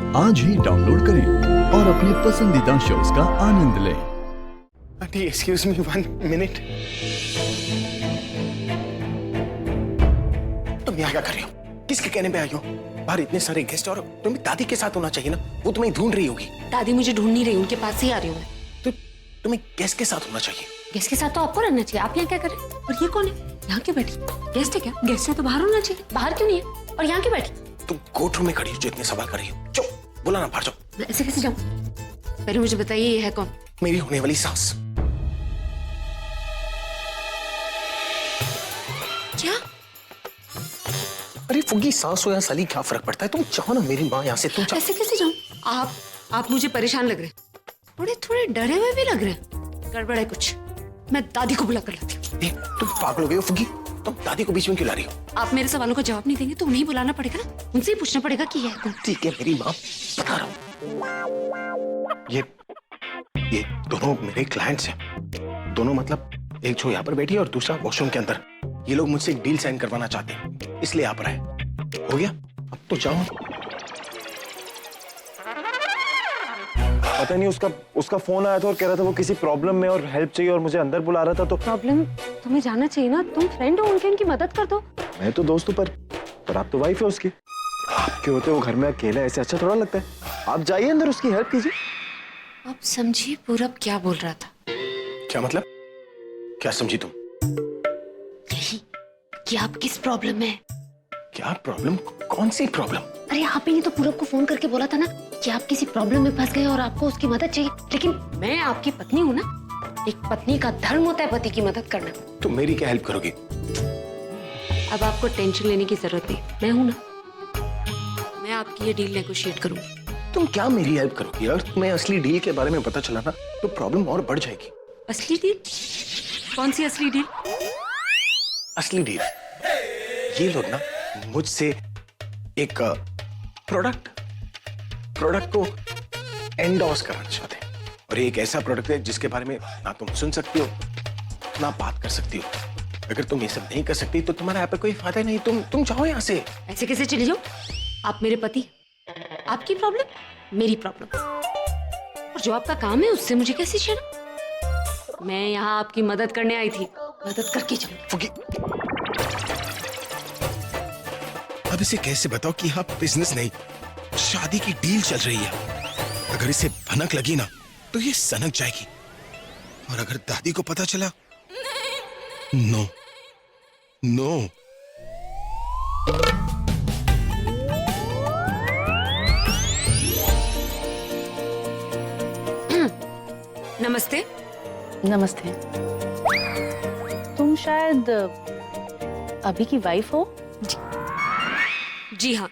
आज ही डाउनलोड करें और अपने पसंदीदा शोज का आनंद लें। Aunty excuse me 1 minute. तुम यहाँ क्या कर रही हो? किसके कहने पे आई हो? बाहर इतने सारे गेस्ट और तुम्हें दादी के साथ होना चाहिए ना, वो तुम्हें ढूंढ रही होगी। दादी मुझे ढूंढ नहीं रही, उनके पास ही आ रही हूँ मैं। तो तुम्हें गेस्ट के साथ होना चाहिए। गेस्ट के साथ तो आपको रहना चाहिए, आप यहाँ क्या कर रहे हैं? और ये कौन है? यहाँ क्यों बैठी? गेस्ट है क्या? गेस्ट है तो बाहर होना चाहिए, बाहर क्यों नहीं है? और यहाँ क्यों बैठी? तुम कोर्ट रूम में खड़ी हो जो इतने सवाल कर रही हो। चुप, बोला ना, बाहर जाओ। मैं ऐसे कैसे जाऊँ? पहले मुझे बताइए ये है कौन? मेरी होने वाली सास। क्या? अरे फुग्गी, सास हो या साली क्या फर्क पड़ता है? तुम चाहो ना मेरी माँ यहाँ से, तुम चाहो। ऐसे कैसे जाऊँ? आप मुझे परेशान लग रहे हैं, थोड़े डरे हुए भी लग रहे हैं। गड़बड़ है कुछ, मैं दादी को बुला कर लाती हूँ। तुम पागल हो गई हो फुग्गी? तुम दादी को बीच में क्यों ला रही हो? आप मेरे सवालों का जवाब नहीं देंगे तो उन्हें बुलाना पड़ेगा ना, उनसे ही पूछना पड़ेगा कि ये है कौन। ठीक है मेरी माँ, बता रहा हूँ। ये दोनों मेरे क्लाइंट्स हैं। दोनों मतलब एक जो यहाँ पर बैठी है और दूसरा वॉशरूम के अंदर। ये लोग मुझसे एक डील साइन करवाना चाहते हैं, इसलिए आप रहे। हो गया, अब तो जाओ। पता नहीं उसका फोन आया था और कह रहा था वो किसी प्रॉब्लम में और हेल्प चाहिए और मुझे अंदर बुला रहा था। तो प्रॉब्लम तुम्हें जाना चाहिए ना, तुम फ्रेंड हो उनकी मदद कर दो। मैं तो दोस्त हूँ पर आप तो वाइफ है उसकी। आपके होते वो घर में अकेला ऐसे अच्छा थोड़ा लगता है। आप जाइए अंदर, उसकी हेल्प कीजिए। अब समझिए पूरब क्या बोल रहा था। क्या मतलब? क्या समझी तुम? यही कि आप किस प्रॉब्लम में हैं। क्या प्रॉब्लम? कौन सी प्रॉब्लम? अरे आप ही ने तो पूरब को फोन करके बोला था ना कि आप किसी प्रॉब्लम में फंस गए और आपको उसकी मदद चाहिए। लेकिन मैं आपकी पत्नी हूँ ना, एक पत्नी का धर्म होता है पति की मदद करना। तुम मेरी क्या हेल्प करोगी? अब आपको टेंशन लेने की जरूरत नहीं, मैं हूँ ना, मैं आपकी ये डील नेगोशिएट करूंगी। तुम क्या मेरी हेल्प करोगी? अगर तुम्हें असली डील के बारे में पता चला ना तो प्रॉब्लम और बढ़ जाएगी। असली डील? कौन सी असली डील? असली डील, ये लोग ना मुझसे एक प्रोडक्ट को एंडोर्स कराना चाहते हैं। और ये एक ऐसा प्रोडक्ट है जिसके बारे में ना तुम सुन सकती हो ना बात कर सकती हो। अगर तुम ये सब नहीं कर सकती तो तुम्हारा यहाँ पे कोई फायदा नहीं। तुम जाओ यहाँ से। ऐसे कैसे चली जाओ? आप मेरे पति, आपकी प्रॉब्लम मेरी प्रॉब्लम, और जो आपका काम है उससे मुझे कैसी शर्म? मैं यहाँ आपकी मदद करने आई थी, मदद करके चलो। फुगी, अब इसे कैसे बताओ कि यहाँ बिजनेस नहीं शादी की डील चल रही है। अगर इसे भनक लगी ना तो ये सनक जाएगी, और अगर दादी को पता चला, नो नो। नमस्ते। नमस्ते। तुम शायद अभी की वाइफ हो? जी हाँ।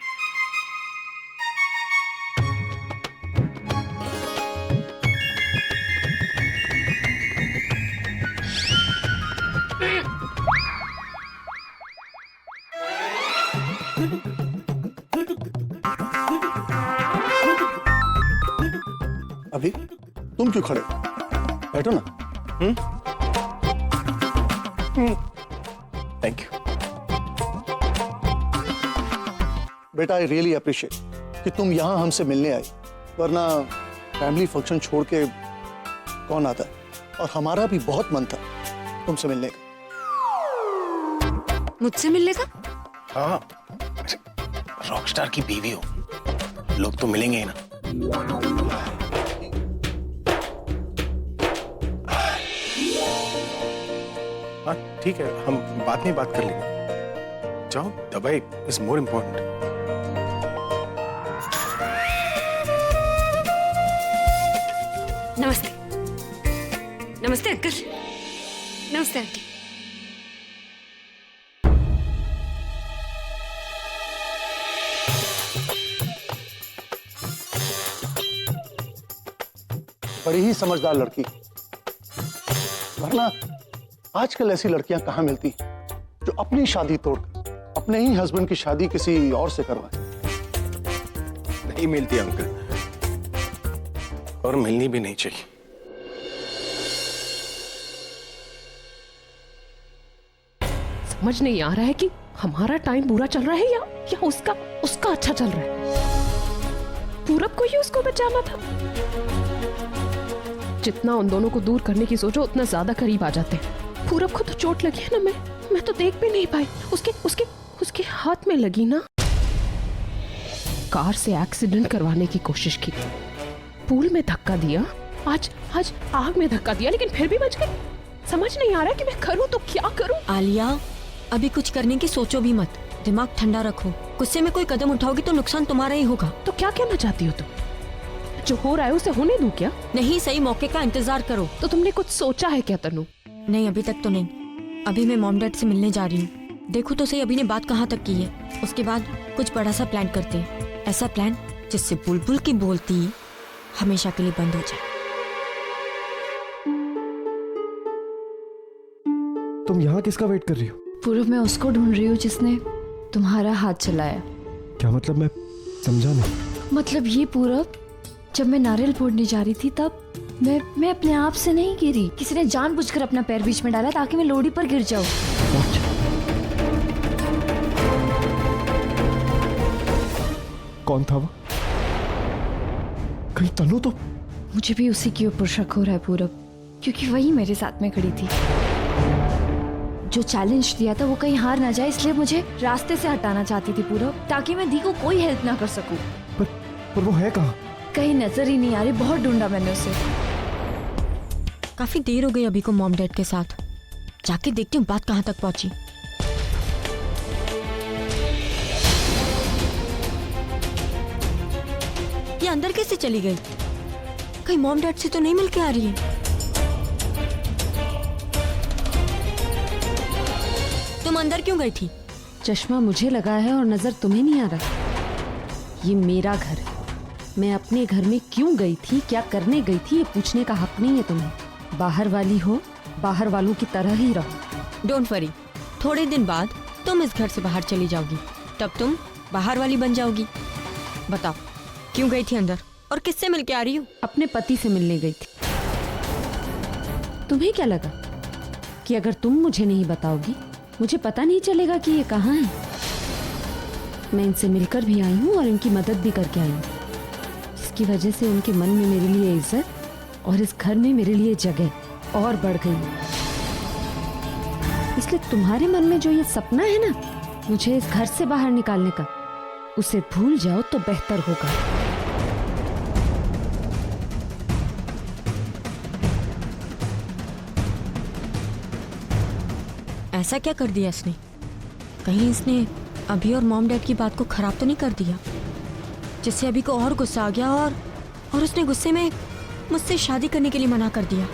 अभी तुम क्यों खड़े? बैठो ना। Thank you. बेटा, आई रियली अप्रिशिएट कि तुम यहाँ हमसे मिलने आई, वरना फैमिली फंक्शन छोड़ के कौन आता है। और हमारा भी बहुत मन था तुमसे मिलने का। मुझसे मिलने का? हाँ, रॉकस्टार की बीवी हो, लोग तो मिलेंगे ही ना। हाँ ठीक है, हम बाद में बात कर लेंगे। जाओ, दवाई इज मोर इम्पोर्टेंट। नमस्ते। नमस्ते अंकल। नमस्ते आंटी। बड़ी ही समझदार लड़की, वरना आजकल ऐसी लड़कियां कहां मिलती जो अपनी शादी तोड़कर अपने ही हस्बैंड की शादी किसी और से करवाए। नहीं मिलती अंकल, और मिलनी भी नहीं चाहिए। समझ नहीं आ रहा है कि हमारा टाइम बुरा चल रहा है या उसका अच्छा चल रहा है। पूरब को ही उसको बचाना था। जितना उन दोनों को दूर करने की सोचो उतना ज्यादा करीब आ जाते हैं। पूरब को तो चोट लगी है ना, मैं तो देख भी नहीं पाई। उसके हाथ में लगी ना। कार से एक्सीडेंट करवाने की कोशिश की, पूल में धक्का दिया, आज आग में धक्का दिया, लेकिन फिर भी बच गई। समझ नहीं आ रहा कि मैं करूं तो क्या करूं। आलिया, अभी कुछ करने की सोचो भी मत, दिमाग ठंडा रखो। गुस्से में कोई कदम उठाओगी तो नुकसान तुम्हारा ही होगा। तो क्या कहना चाहती हो तुम? जो हो रहा है उसे होने दूं क्या? नहीं, सही मौके का इंतजार करो। तो तुमने कुछ सोचा है क्या तनु? नहीं, अभी तक तो नहीं। अभी मैं मॉम डैड से मिलने जा रही हूँ। देखो तो सही अभी ने बात कहाँ तक की है। उसके बाद कुछ बड़ा सा प्लान करते हैं। ऐसा प्लान जिससे बुलबुल की बोलती हमेशा के लिए बंद हो जाए। तुम यहाँ किसका वेट कर रही हो? पूरब, मैं उसको ढूंढ रही हूँ जिसने तुम्हारा हाथ चलाया। क्या मतलब? मैं समझा नहीं। मतलब ये पूरब, जब मैं नारियल फोड़ने जा रही थी तब मैं अपने आप से नहीं गिरी। किसी ने जानबूझकर अपना पैर बीच में डाला ताकि मैं लोडी पर गिर जाऊं। कौन था वो? कहीं तनु तो? मुझे भी उसी की ऊपर शक हो रहा है पूरब, क्योंकि वही मेरे साथ में खड़ी थी। जो चैलेंज दिया था वो कहीं हार ना जाए, इसलिए मुझे रास्ते से हटाना चाहती थी पूरब, ताकि मैं दी को कोई हेल्प ना कर सकूं। पर वो है कहाँ? कहीं नजर ही नहीं आ रही। बहुत ढूंढा मैंने उसे। काफी देर हो गई अभी को मॉम डैड के साथ। जाके देखती हूँ बात कहाँ तक पहुंची। ये अंदर कैसे चली गई? कहीं मॉम डैड से तो नहीं मिलके आ रही है? तुम अंदर क्यों गई थी? चश्मा मुझे लगा है और नजर तुम्हें नहीं आ रहा। ये मेरा घर है। मैं अपने घर में क्यों गई थी, क्या करने गई थी, ये पूछने का हक नहीं है तुम्हें। बाहर वाली हो, बाहर वालों की तरह ही रहो। डोंट वरी, थोड़े दिन बाद तुम इस घर से बाहर चली जाओगी, तब तुम बाहर वाली बन जाओगी। बताओ क्यों गई थी अंदर और किससे मिलके आ रही हो? अपने पति से मिलने गई थी। तुम्हें क्या लगा कि अगर तुम मुझे नहीं बताओगी मुझे पता नहीं चलेगा कि ये कहाँ है? मैं इनसे मिलकर भी आई हूँ और इनकी मदद भी करके आई हूँ, जिसकी वजह से उनके मन में मेरे लिए इज्जत और इस घर में मेरे लिए जगह और बढ़ गई। इसलिए तुम्हारे मन में जो ये सपना है ना मुझे इस घर से बाहर निकालने का, उसे भूल जाओ तो बेहतर होगा। ऐसा क्या कर दिया इसने? कहीं इसने अभी और मॉम डैड की बात को खराब तो नहीं कर दिया, जिससे अभी को और गुस्सा आ गया और उसने गुस्से में मुझसे शादी करने के लिए मना कर दिया।